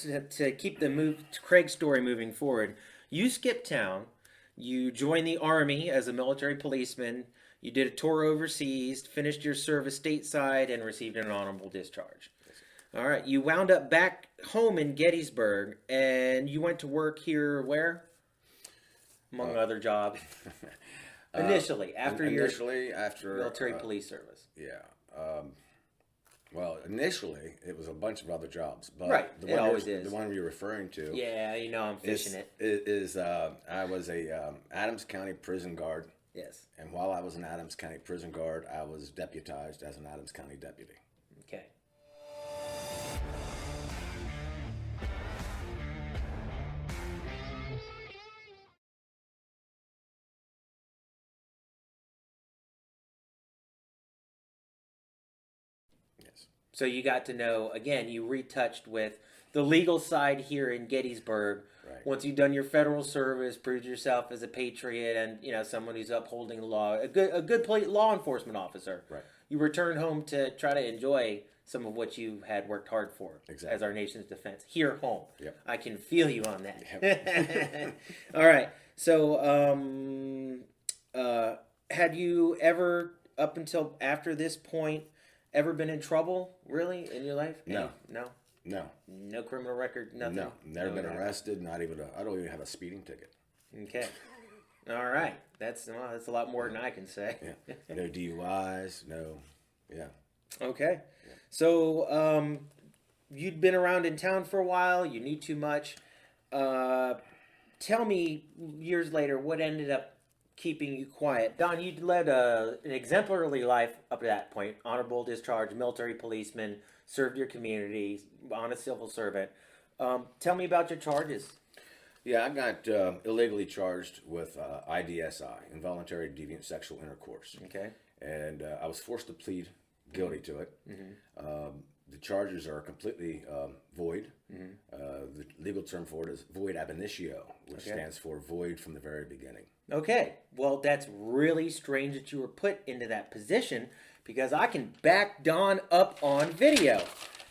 to keep the Craig story moving forward, you skipped town. You joined the army as a military policeman. You did a tour overseas, finished your service stateside, and received an honorable discharge. All right. You wound up back home in Gettysburg, and you went to work here where? Among other jobs. Initially, after military police service. Yeah. Well, initially, it was a bunch of other jobs, but right, it always is. The one you're referring to, yeah, you know, I'm fishing I was a Adams County prison guard. Yes. And while I was an Adams County prison guard, I was deputized as an Adams County deputy. Okay. So you got to know, again, you retouched with the legal side here in Gettysburg. Right. Once you've done your federal service, proved yourself as a patriot and, you know, someone who's upholding the law, a good law enforcement officer. Right. You returned home to try to enjoy some of what you had worked hard for as our nation's defense. Here home. Yep. I can feel you on that. Yep. All right. So had you ever, up until after this point, ever been in trouble, really, in your life? No. No criminal record, nothing? No. Never been arrested, I don't even have a speeding ticket. Okay. All right. That's a lot more than I can say. Yeah. No DUIs, no. Yeah. Okay. Yeah. So, you'd been around in town for a while, you knew too much. Tell me, years later, what ended up keeping you quiet? Don, you'd led an exemplary life up to that point. Honorable discharge, military policeman, served your community, honest civil servant. Tell me about your charges. Yeah, I got illegally charged with IDSI, involuntary deviant sexual intercourse. Okay. And I was forced to plead guilty to it. Mm-hmm. The charges are completely void. Mm-hmm. The legal term for it is void ab initio, which stands for void from the very beginning. Okay, well, that's really strange that you were put into that position because I can back Don up on video.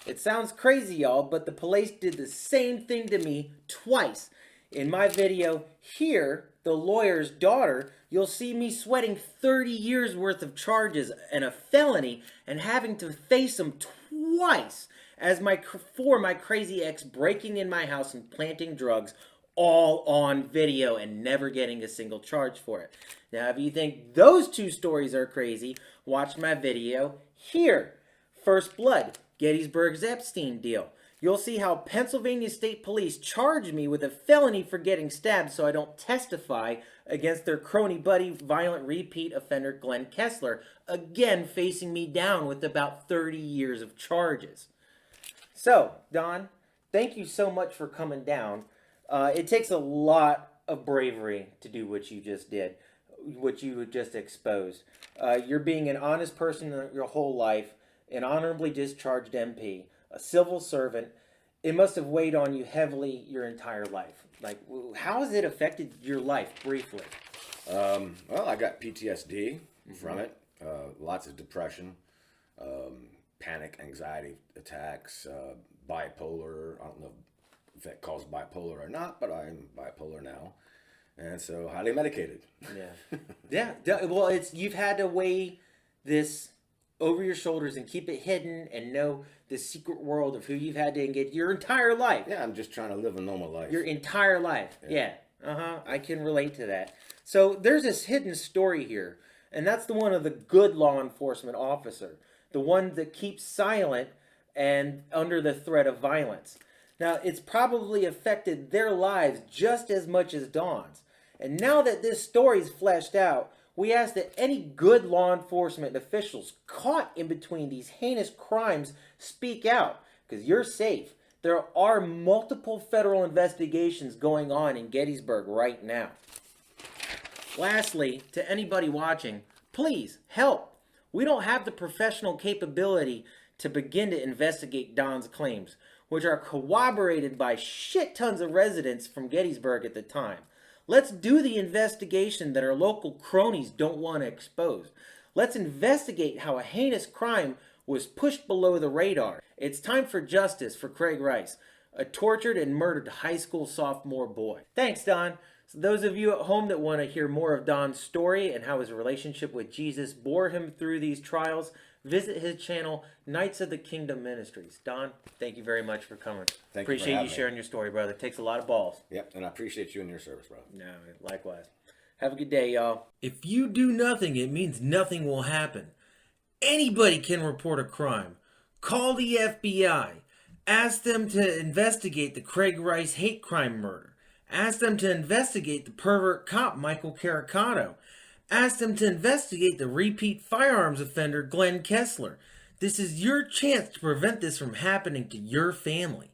It sounds crazy, y'all, but the police did the same thing to me twice. In my video here, The Lawyer's Daughter, you'll see me sweating 30 years worth of charges and a felony and having to face them twice for my crazy ex breaking in my house and planting drugs, all on video and never getting a single charge for it. Now, if you think those two stories are crazy, watch my video here. First Blood, Gettysburg's Epstein deal. You'll see how Pennsylvania State Police charged me with a felony for getting stabbed so I don't testify against their crony buddy, violent repeat offender Glenn Kessler, again facing me down with about 30 years of charges. So, Don, thank you so much for coming down. It takes a lot of bravery to do what you just did, what you just exposed. You're being an honest person your whole life, an honorably discharged MP, a civil servant. It must have weighed on you heavily your entire life. Like, how has it affected your life, briefly? Well, I got PTSD from it, lots of depression, panic, anxiety attacks, bipolar. I don't know if that calls bipolar or not, but I'm bipolar now, and so highly medicated. Yeah. Well, you've had to weigh this over your shoulders and keep it hidden and know the secret world of who you've had to engage your entire life. Yeah, I'm just trying to live a normal life. Your entire life. Yeah. I can relate to that. So there's this hidden story here, and that's the one of the good law enforcement officer, the one that keeps silent and under the threat of violence. Now, it's probably affected their lives just as much as Dawn's. And now that this story's fleshed out, we ask that any good law enforcement officials caught in between these heinous crimes speak out, because you're safe. There are multiple federal investigations going on in Gettysburg right now. Lastly, to anybody watching, please help. We don't have the professional capability to begin to investigate Don's claims, which are corroborated by shit tons of residents from Gettysburg at the time. Let's do the investigation that our local cronies don't want to expose. Let's investigate how a heinous crime was pushed below the radar. It's time for justice for Craig Rice. a tortured and murdered high school sophomore boy. Thanks, Don. So those of you at home that want to hear more of Don's story and how his relationship with Jesus bore him through these trials, visit his channel, Knights of the Kingdom Ministries. Don, thank you very much for coming. Appreciate you sharing your story, brother. It takes a lot of balls. Yep, and I appreciate you and your service, brother. No, likewise. Have a good day, y'all. If you do nothing, it means nothing will happen. Anybody can report a crime. Call the FBI. Ask them to investigate the Craig Rice hate crime murder. Ask them to investigate the pervert cop Michael Caricato. Ask them to investigate the repeat firearms offender Glenn Kessler. This is your chance to prevent this from happening to your family.